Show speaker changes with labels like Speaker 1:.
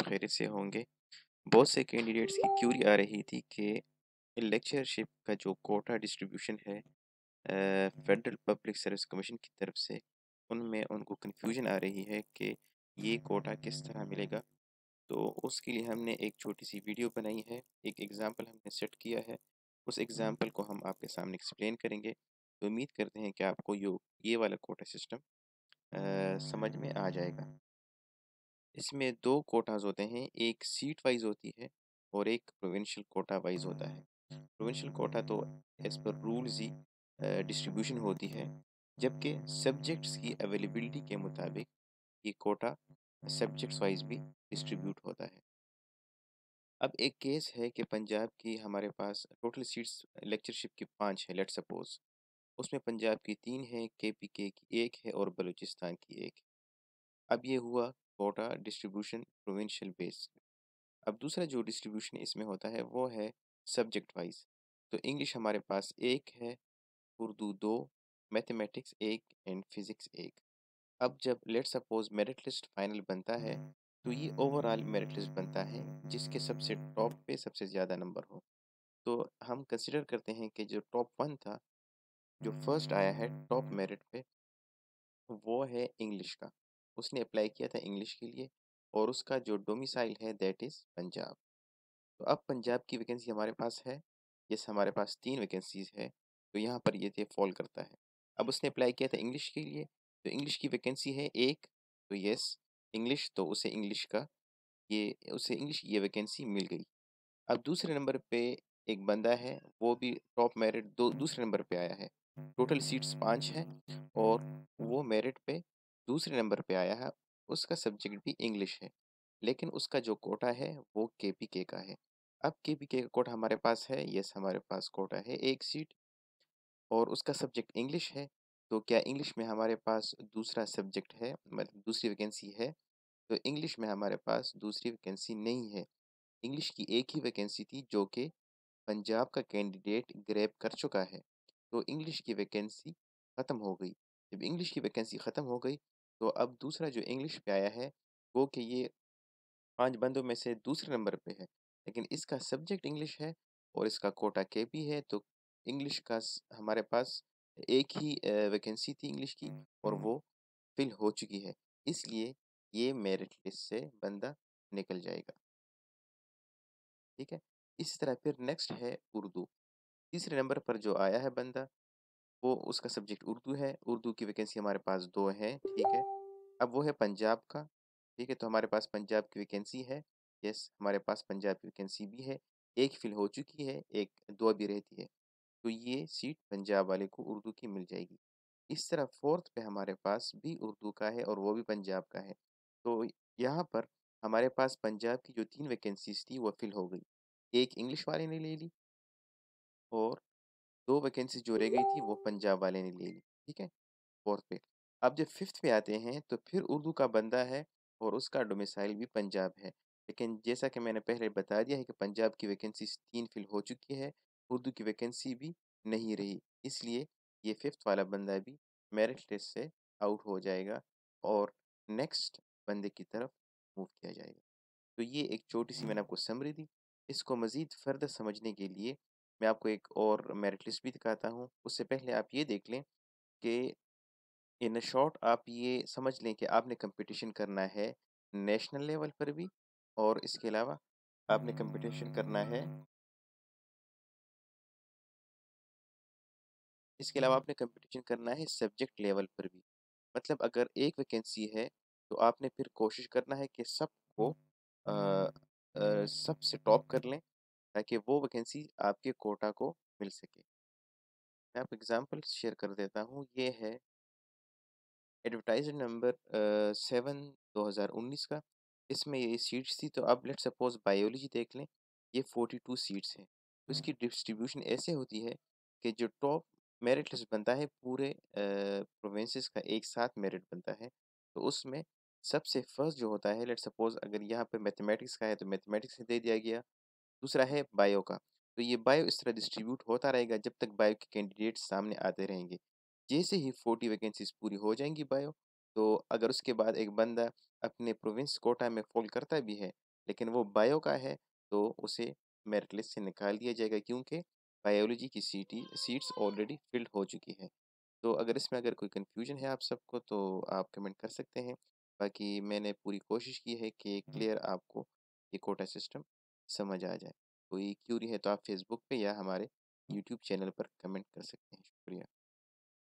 Speaker 1: खैरियत से होंगे। बहुत से कैंडिडेट्स की क्यूरी आ रही थी कि लेक्चरशिप का जो कोटा डिस्ट्रीब्यूशन है फेडरल पब्लिक सर्विस कमीशन की तरफ से, उनमें उनको कन्फ्यूजन आ रही है कि ये कोटा किस तरह मिलेगा। तो उसके लिए हमने एक छोटी सी वीडियो बनाई है, एक एग्ज़ाम्पल हमने सेट किया है। उस एग्ज़ाम्पल को हम आपके सामने एक्सप्लेन करेंगे। तो उम्मीद करते हैं कि आपको ये वाला कोटा सिस्टम समझ में आ जाएगा। इसमें 2 कोटाज़ होते हैं, एक सीट वाइज़ होती है और एक प्रोविंशियल कोटा वाइज़ होता है। प्रोविंशियल कोटा तो एज़ पर रूल्स ही डिस्ट्रीब्यूशन होती है, जबकि सब्जेक्ट्स की अवेलेबिलिटी के मुताबिक ये कोटा सब्जेक्ट्स वाइज़ भी डिस्ट्रीब्यूट होता है। अब एक केस है कि पंजाब की हमारे पास टोटल सीट्स लेक्चरशिप की 5 है, लेट्स सपोज़। उसमें पंजाब की 3 है, केपीके की 1 है और बलूचिस्तान की 1 है। अब ये हुआ कोटा डिस्ट्रीब्यूशन प्रोविंशियल बेस। अब दूसरा जो डिस्ट्रीब्यूशन इसमें होता है वो है सब्जेक्ट वाइज। तो इंग्लिश हमारे पास 1 है, उर्दू 2, मैथमेटिक्स 1 एंड फिजिक्स 1। अब जब let's suppose merit list final बनता है, तो ये ओवरऑल मेरिट लिस्ट बनता है जिसके सबसे टॉप पे सबसे ज़्यादा नंबर हो। तो हम कंसिडर करते हैं कि जो टॉप 1 था, जो फर्स्ट आया है टॉप मेरिट पे, वो है इंग्लिश का। उसने अप्लाई किया था इंग्लिश के लिए और उसका जो डोमिसाइल है दैट इज़ पंजाब। तो अब पंजाब की वैकेंसी हमारे पास है। यस, हमारे पास 3 वैकेंसीज़ है, तो यहाँ पर ये फॉल करता है। अब उसने अप्लाई किया था इंग्लिश के लिए, तो इंग्लिश की वैकेंसी है 1, तो यस इंग्लिश, तो उसे इंग्लिश की ये वैकेंसी मिल गई। अब दूसरे नंबर पे एक बंदा है, वो भी टॉप मेरिट दूसरे नंबर पे आया है। टोटल सीट्स 5 हैं और वो मेरिट पे दूसरे नंबर पे आया है। उसका सब्जेक्ट भी इंग्लिश है, लेकिन उसका जो कोटा है वो केपीके का है। अब केपीके का कोटा हमारे पास है, यस हमारे पास कोटा है 1 सीट और उसका सब्जेक्ट इंग्लिश है। तो क्या इंग्लिश में हमारे पास दूसरा सब्जेक्ट है, मतलब दूसरी वैकेंसी है? तो इंग्लिश में हमारे पास दूसरी वैकेंसी नहीं है। इंग्लिश की एक ही वैकेंसी थी जो कि पंजाब का कैंडिडेट ग्रैब कर चुका है। तो इंग्लिश की वैकेंसी ख़त्म हो गई। जब इंग्लिश की वैकेंसी ख़त्म हो गई, तो अब दूसरा जो इंग्लिश पे आया है, वो कि ये 5 बंदों में से दूसरे नंबर पे है। लेकिन इसका सब्जेक्ट इंग्लिश है और इसका कोटा केपी है, तो इंग्लिश का हमारे पास एक ही वैकेंसी थी इंग्लिश की और वो फिल हो चुकी है। इसलिए ये मेरिट लिस्ट से बंदा निकल जाएगा। ठीक है? इसी तरह फिर नेक्स्ट है उर्दू। तीसरे नंबर पर जो आया है बंदा, वो उसका सब्जेक्ट उर्दू है। उर्दू की वैकेंसी हमारे पास 2 हैं, ठीक है। अब वो है पंजाब का, ठीक है, तो हमारे पास पंजाब की वैकेंसी है। यस, हमारे पास पंजाब की वैकेंसी भी है। 1 फिल हो चुकी है, 2 अभी रहती है। तो ये सीट पंजाब वाले को उर्दू की मिल जाएगी। इस तरह 4th पे हमारे पास भी उर्दू का है और वो भी पंजाब का है। तो यहाँ पर हमारे पास पंजाब की जो 3 वैकेंसीज़ थी वो फिल हो गई। 1 इंग्लिश वाले ने ले ली और 2 वैकेंसी जो रह गई थी वो पंजाब वाले ने ले ली, ठीक है, 4th पे। अब जब 5th पे आते हैं तो फिर उर्दू का बंदा है और उसका डोमिसाइल भी पंजाब है। लेकिन जैसा कि मैंने पहले बता दिया है कि पंजाब की वैकेंसी 3 फिल हो चुकी है, उर्दू की वैकेंसी भी नहीं रही। इसलिए ये 5th वाला बंदा भी मेरिट लिस्ट से आउट हो जाएगा और नेक्स्ट बंदे की तरफ मूव किया जाएगा। तो ये एक छोटी-सी मैंने आपको समरी दी। इसको मज़ीद फ़र्दर समझने के लिए मैं आपको एक और मेरिट लिस्ट भी दिखाता हूँ। उससे पहले आप ये देख लें कि इन शॉर्ट आप ये समझ लें कि आपने कंपटीशन करना है नेशनल लेवल पर भी और इसके अलावा आपने कंपटीशन करना है, इसके अलावा आपने कंपटीशन करना है सब्जेक्ट लेवल पर भी। मतलब अगर एक वैकेंसी है, तो आपने फिर कोशिश करना है कि सबको सबसे टॉप कर लें ताकि वो वैकेंसी आपके कोटा को मिल सके। मैं आपको एग्ज़ाम्पल शेयर कर देता हूँ। ये है एडवर्टाइज़र नंबर 7 2019 का। इसमें ये सीट्स थी, तो अब लेट्स सपोज़ बायोलॉजी देख लें, ये 42 सीट्स हैं। तो इसकी डिस्ट्रीब्यूशन ऐसे होती है कि जो टॉप मेरिट लिस्ट बनता है पूरे प्रोविंसेस का एक साथ मेरिट बनता है। तो उसमें सबसे फर्स्ट जो होता है, लेट्स सपोज़ अगर यहाँ पे मैथमेटिक्स का है तो मैथमेटिक्स दे दिया गया। दूसरा है बायो का, तो ये बायो इस तरह डिस्ट्रीब्यूट होता रहेगा जब तक बायो के कैंडिडेट सामने आते रहेंगे। जैसे ही 40 वैकेंसीज़ पूरी हो जाएँगी बायो, तो अगर उसके बाद एक बंदा अपने प्रोविंस कोटा में फ़ॉल करता भी है, लेकिन वो बायो का है तो उसे मेरिट लिस्ट से निकाल दिया जाएगा क्योंकि बायोलॉजी की सीट्स ऑलरेडी फिल्ड हो चुकी है। तो अगर इसमें कोई कन्फ्यूजन है आप सबको तो आप कमेंट कर सकते हैं। बाकी मैंने पूरी कोशिश की है कि क्लियर आपको ये कोटा सिस्टम समझ आ जाए। कोई क्यूरी है तो आप फेसबुक पे या हमारे यूट्यूब चैनल पर कमेंट कर सकते हैं। शुक्रिया।